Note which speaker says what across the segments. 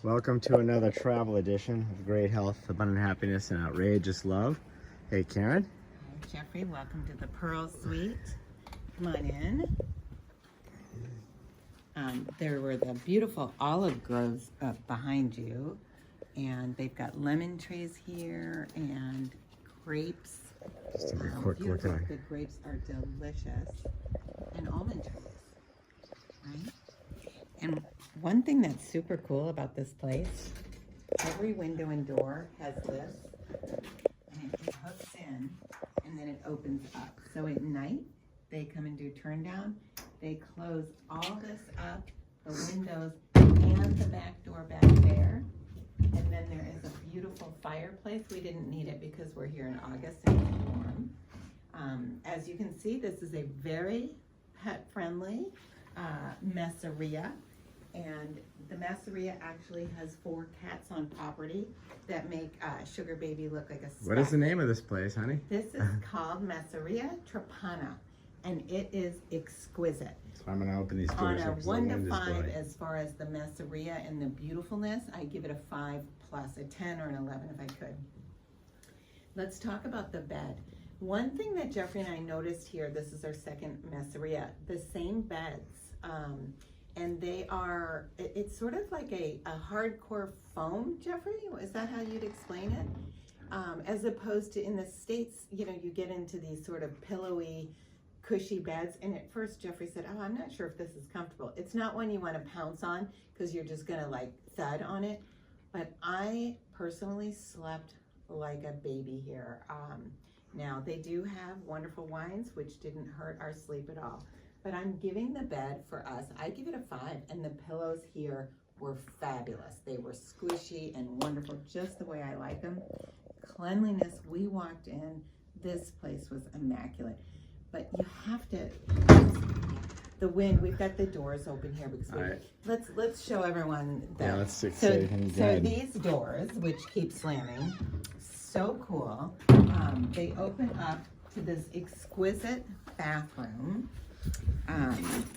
Speaker 1: Welcome to another travel edition of Great Health, Abundant Happiness, and Outrageous Love. Hey, Karen.
Speaker 2: Hi, Jeffrey. Welcome to the Pearl Suite. Come on in. There were the beautiful olive groves up behind you, and they've got lemon trees here and grapes.
Speaker 1: Just take a quick look at
Speaker 2: The grapes are delicious, and almond trees, right? And one thing that's super cool about this place, every window and door has this, and it hooks in, and then it opens up. So at night, they come and do turn down. They close all this up, the windows and the back door back there. And then there is a beautiful fireplace. We didn't need it because we're here in August and it's warm. As you can see, this is a very pet-friendly Massaria. And the Massaria actually has 4 cats on property that make Sugar Baby look like a speck.
Speaker 1: What is the name of this place, honey?
Speaker 2: This is called Massaria Trapana, and it is exquisite.
Speaker 1: So I'm going to open these
Speaker 2: On
Speaker 1: doors
Speaker 2: a
Speaker 1: up 'cause the
Speaker 2: 1
Speaker 1: wind
Speaker 2: to
Speaker 1: is
Speaker 2: 5,
Speaker 1: blowing.
Speaker 2: as far as the Massaria and the beautifulness, I give it a 5+, a 10 or an 11 if I could. Let's talk about the bed. One thing that Jeffrey and I noticed here, this is our second Massaria, the same beds. And they are, it's sort of like a hardcore foam, Jeffrey? Is that how you'd explain it? As opposed to in the States, you know, you get into these sort of pillowy, cushy beds. And at first, Jeffrey said, oh, I'm not sure if this is comfortable. It's not one you want to pounce on because you're just going to like thud on it. But I personally slept like a baby here. Now, they do have wonderful wines, which didn't hurt our sleep at all. But I'm giving the bed for us, I give it a 5, and the pillows here were fabulous. They were squishy and wonderful, just the way I like them. Cleanliness, we walked in, this place was immaculate. But you have to, the wind, we've got the doors open here because let's show everyone that.
Speaker 1: Yeah, let's see.
Speaker 2: So these doors, which keep slamming, so cool. They open up to this exquisite bathroom.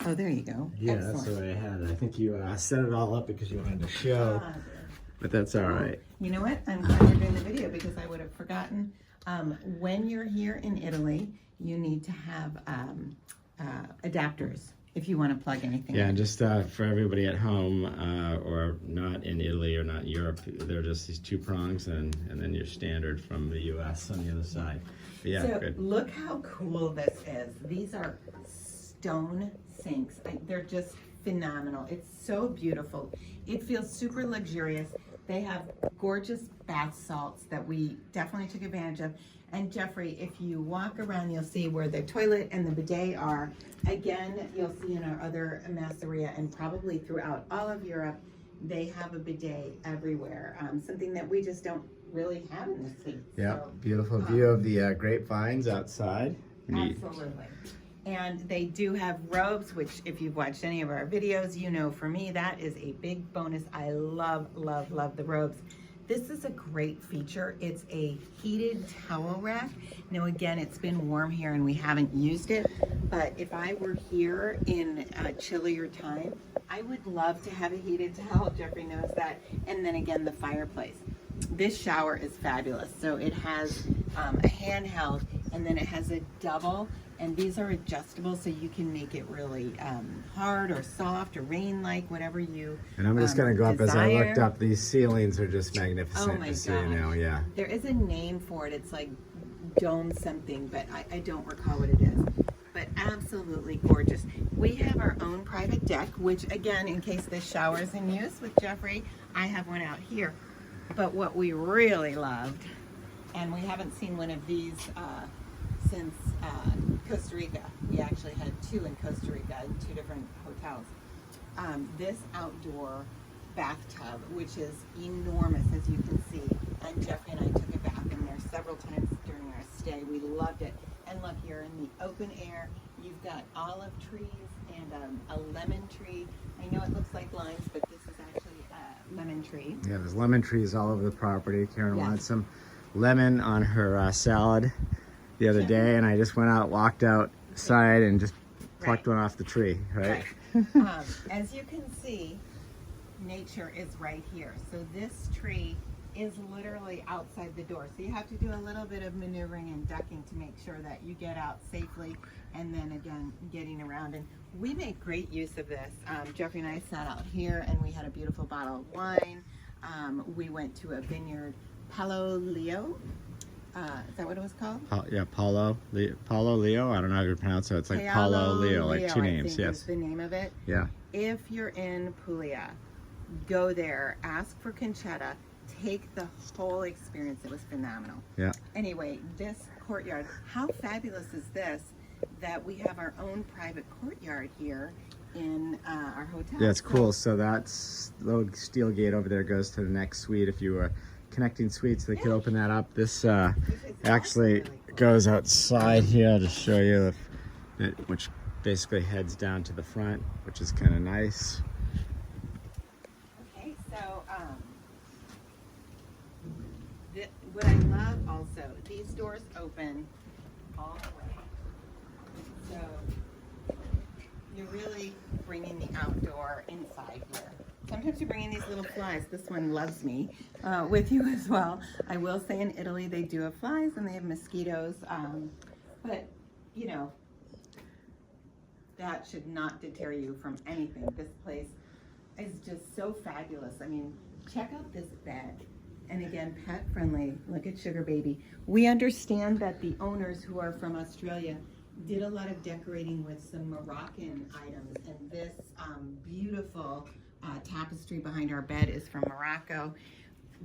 Speaker 2: Oh, there you go.
Speaker 1: Yeah,
Speaker 2: Excellent.
Speaker 1: that's what I had. I think you set it all up because you wanted to show, but that's all right.
Speaker 2: You know what? I'm glad you're doing the video because I would have forgotten. When you're here in Italy, you need to have adapters if you want to plug anything
Speaker 1: Yeah,
Speaker 2: in.
Speaker 1: and just for everybody at home or not in Italy or not in Europe, they're just these 2 prongs and then your standard from the US on the other side. But yeah,
Speaker 2: So
Speaker 1: good.
Speaker 2: look how cool this is. These are stone sinks. They're just phenomenal. It's so beautiful. It feels super luxurious. They have gorgeous bath salts that we definitely took advantage of. And Jeffrey, if you walk around, you'll see where the toilet and the bidet are. Again, you'll see in our other Massaria and probably throughout all of Europe, they have a bidet everywhere. Something that we just don't really have in the States.
Speaker 1: Yeah,
Speaker 2: So,
Speaker 1: beautiful view of the grapevines outside. Neat.
Speaker 2: absolutely. And they do have robes, which if you've watched any of our videos, you know for me, that is a big bonus. I love, love, love the robes. This is a great feature. It's a heated towel rack. Now again, it's been warm here and we haven't used it, but if I were here in a chillier time, I would love to have a heated towel. Jeffrey knows that. And then again, the fireplace. This shower is fabulous. So it has a handheld and then it has a double, and these are adjustable so you can make it really hard or soft or rain-like, whatever you
Speaker 1: And I'm just going to go up as I
Speaker 2: desire.
Speaker 1: looked up. These ceilings are just magnificent.
Speaker 2: Oh my
Speaker 1: just so you know, yeah.
Speaker 2: There is a name for it. It's like dome something, but I don't recall what it is. But absolutely gorgeous. We have our own private deck, which again, in case this shower is in use with Jeffrey, I have one out here. But what we really loved, and we haven't seen one of these since Costa Rica. We actually had 2 in Costa Rica in 2 different hotels. This outdoor bathtub, which is enormous, as you can see. And Jeffrey and I took a bath in there several times during our stay. We loved it. And look, you're in the open air. You've got olive trees and a lemon tree. I know it looks like limes, but this is actually a lemon tree.
Speaker 1: Yeah, there's lemon trees all over the property. Karen
Speaker 2: Yes.
Speaker 1: wanted some lemon on her salad the other day, and I just went out, walked outside, and just plucked one off the tree, right?
Speaker 2: As you can see, nature is right here. So this tree is literally outside the door. So you have to do a little bit of maneuvering and ducking to make sure that you get out safely, and then again, getting around. And we make great use of this. Jeffrey and I sat out here and we had a beautiful bottle of wine. We went to a vineyard, Palo Leo. Is that what it was called?
Speaker 1: Yeah, Paulo Leo. I don't know how to pronounce it. It's like Paulo Leo, like two names. Yes.
Speaker 2: Is the name of it.
Speaker 1: Yeah.
Speaker 2: If you're in Puglia, go there, ask for Conchetta, take the whole experience. It was phenomenal.
Speaker 1: Yeah.
Speaker 2: Anyway, this courtyard, how fabulous is this that we have our own private courtyard here in our hotel?
Speaker 1: Yeah, it's cool. So that's the little steel gate over there goes to the next suite. If you were connecting suites, they could open that up. This actually
Speaker 2: really cool.
Speaker 1: goes outside here to show you, which basically heads down to the front, which is kind of nice.
Speaker 2: Okay, so what I love also, these doors open all the way. So you're really bringing the outdoor inside here. Sometimes you bring in these little flies. This one loves me with you as well. I will say in Italy they do have flies and they have mosquitoes, but you know, that should not deter you from anything. This place is just so fabulous. I mean, check out this bed. And again, pet friendly. Look at Sugar Baby. We understand that the owners, who are from Australia, did a lot of decorating with some Moroccan items, and this beautiful tapestry behind our bed is from Morocco.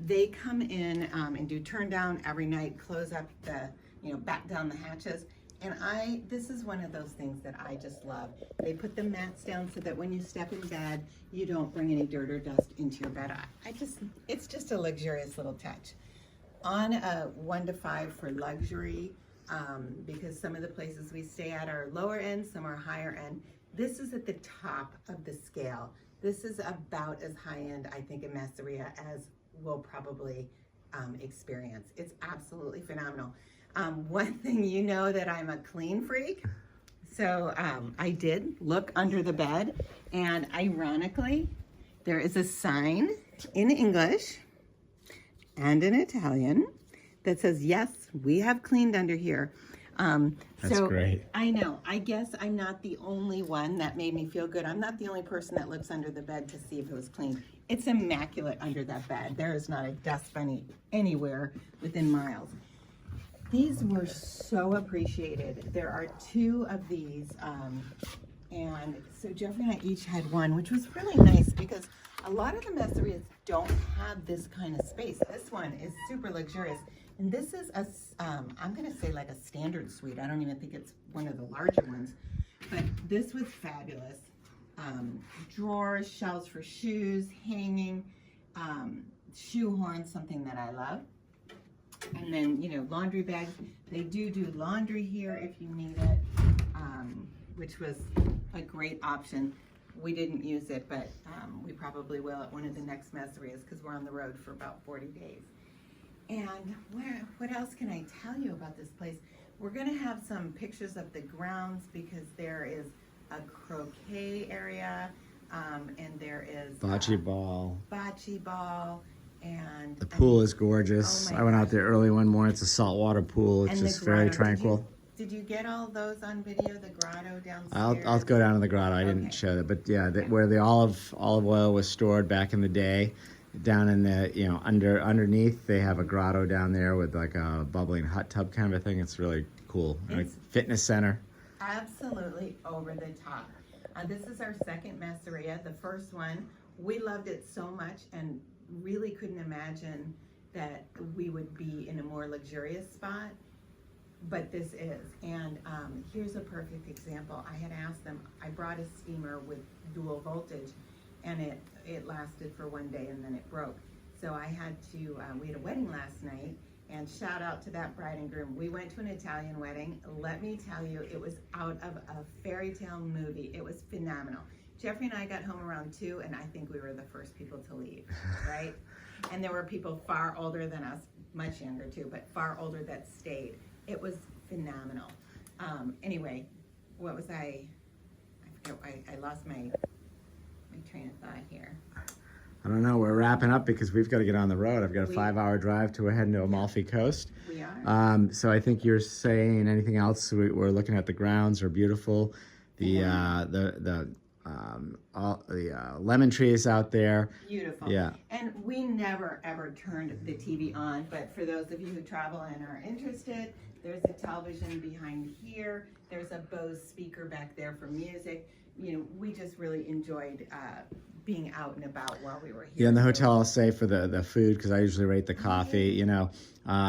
Speaker 2: They come in and do turn down every night, close up the, back down the hatches. And this is one of those things that I just love. They put the mats down so that when you step in bed, you don't bring any dirt or dust into your bed. It's just a luxurious little touch. On a 1 to 5 for luxury, because some of the places we stay at are lower end, some are higher end. This is at the top of the scale. This is about as high end, I think, in Massaria as we'll probably experience. It's absolutely phenomenal. One thing, that I'm a clean freak. So I did look under the bed, and ironically, there is a sign in English and in Italian that says, yes, we have cleaned under here.
Speaker 1: That's great.
Speaker 2: I know. I guess I'm not the only one. That made me feel good. I'm not the only person that looks under the bed to see if it was clean. It's immaculate under that bed. There is not a dust bunny anywhere within miles. These were so appreciated. There are 2 of these, and so Jeffrey and I each had one, which was really nice because a lot of the Massarias don't have this kind of space. This one is super luxurious, and this is I'm gonna say like a standard suite. I don't even think it's one of the larger ones, but this was fabulous. Drawers, shelves for shoes, hanging, shoe horns, something that I love. And then, laundry bags. They do laundry here if you need it, which was a great option. We didn't use it, but we probably will at one of the next Massarias because we're on the road for about 40 days. And what else can I tell you about this place? We're going to have some pictures of the grounds because there is a croquet area, and there is
Speaker 1: Bocce ball.
Speaker 2: And
Speaker 1: the pool is gorgeous. I went out there early one morning. It's a saltwater pool. It's just very tranquil.
Speaker 2: Did you get all those on video? The grotto downstairs.
Speaker 1: I'll go down to the grotto. I didn't show that, but yeah, where the olive oil was stored back in the day, down in the underneath they have a grotto down there with like a bubbling hot tub kind of a thing. It's really cool. It's fitness center.
Speaker 2: Absolutely over the top. This is our second Massaria. The first one, we loved it so much and really couldn't imagine that we would be in a more luxurious spot, but this is. And here's a perfect example. I had asked them, I brought a steamer with dual voltage, and it lasted for 1 day and then it broke. So I had to, we had a wedding last night, and shout out to that bride and groom. We went to an Italian wedding. Let me tell you, it was out of a fairy tale movie. It was phenomenal. Jeffrey and I got home around 2, and I think we were the first people to leave, right? And there were people far older than us, much younger too, but far older that stayed. It was phenomenal. Anyway, what was I forget, I lost my train of thought here.
Speaker 1: I don't know. We're wrapping up because we've got to get on the road. I've got a
Speaker 2: We-
Speaker 1: 5-hour drive to heading to Amalfi Coast.
Speaker 2: We are.
Speaker 1: So I think you're saying anything else? We're looking at the grounds are beautiful. The lemon trees out there.
Speaker 2: Beautiful.
Speaker 1: Yeah.
Speaker 2: And we never ever turned the TV on, but for those of you who travel and are interested, there's a television behind here. There's a Bose speaker back there for music. You know, we just really enjoyed being out and about while we were here.
Speaker 1: Yeah, and the hotel I'll say for the food, because I usually rate the coffee, you know,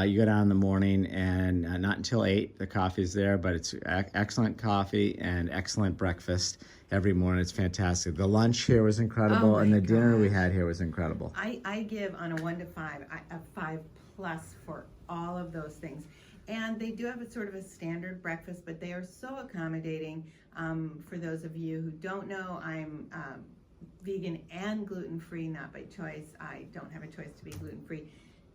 Speaker 1: you go down in the morning and not until 8, the coffee's there, but it's excellent coffee and excellent breakfast every morning. It's fantastic. The lunch here was incredible,
Speaker 2: Oh
Speaker 1: and
Speaker 2: my
Speaker 1: the dinner we
Speaker 2: gosh.
Speaker 1: had here was incredible.
Speaker 2: I give on a 1 to 5, a 5+ for all of those things. And they do have a sort of a standard breakfast, but they are so accommodating. For those of you who don't know, I'm vegan and gluten-free, not by choice. I don't have a choice to be gluten-free.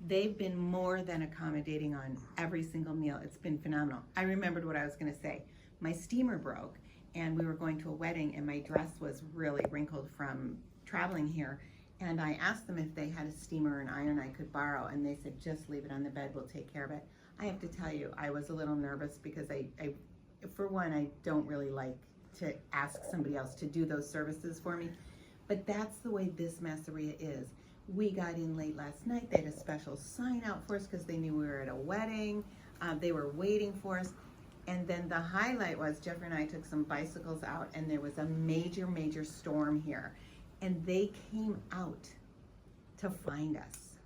Speaker 2: They've been more than accommodating on every single meal. It's been phenomenal. I remembered what I was gonna say. My steamer broke and we were going to a wedding and my dress was really wrinkled from traveling here. And I asked them if they had a steamer or an iron I could borrow, and they said, just leave it on the bed, we'll take care of it. I have to tell you, I was a little nervous because I for one, I don't really like to ask somebody else to do those services for me. But that's the way this Massaria is. We got in late last night. They had a special sign out for us because they knew we were at a wedding. They were waiting for us. And then the highlight was Jeffrey and I took some bicycles out and there was a major, major storm here. And they came out to find us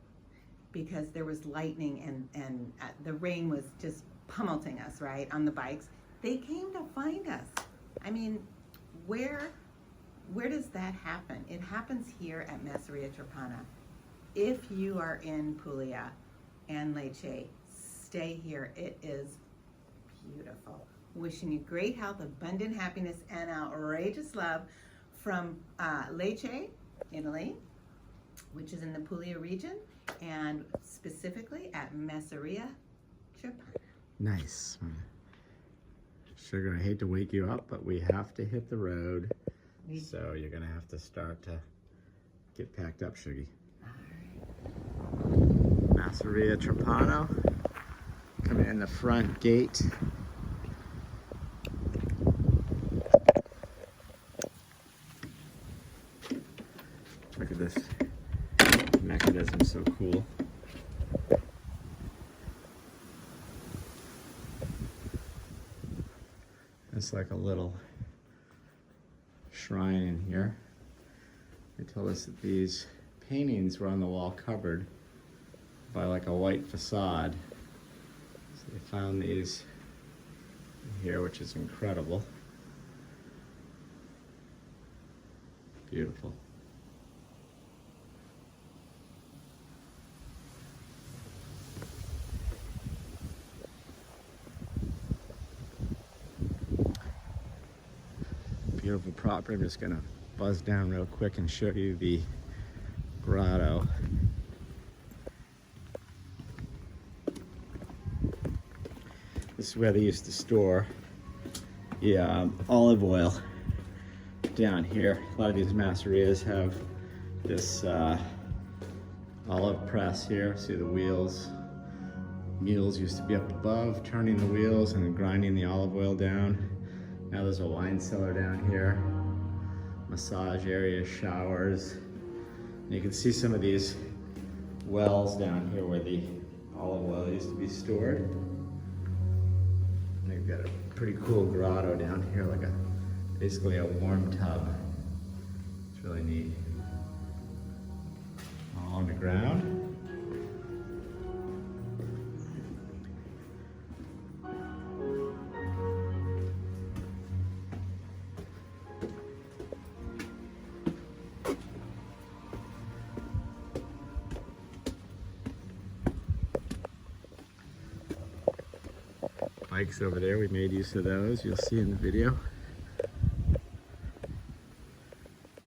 Speaker 2: because there was lightning and the rain was just pummeling us, right, on the bikes. They came to find us. I mean, where does that happen? It happens here at Massaria Trapana. If you are in Puglia and Lecce, stay here. It is beautiful. Wishing you great health, abundant happiness, and outrageous love from Lecce, Italy, which is in the Puglia region, and specifically at Massaria Trapana.
Speaker 1: Nice. Sugar, I hate to wake you up, but we have to hit the road. So you're gonna have to start to get packed up, Shuggy. Massaria Trapano, coming in the front gate. Look at this mechanism, so cool. It's like a little shrine in here. They told us that these paintings were on the wall covered by like a white facade. So they found these here, which is incredible. Beautiful. Beautiful property. I'm just gonna buzz down real quick and show you the grotto. This is where they used to store the olive oil down here. A lot of these Massarias have this olive press here. See the wheels? Mules used to be up above, turning the wheels and grinding the olive oil down. Now there's a wine cellar down here, massage area, showers. And you can see some of these wells down here where the olive oil used to be stored. And they've got a pretty cool grotto down here, like basically a warm tub. It's really neat. All on the ground. Bikes over there, we made use of those, you'll see in the video.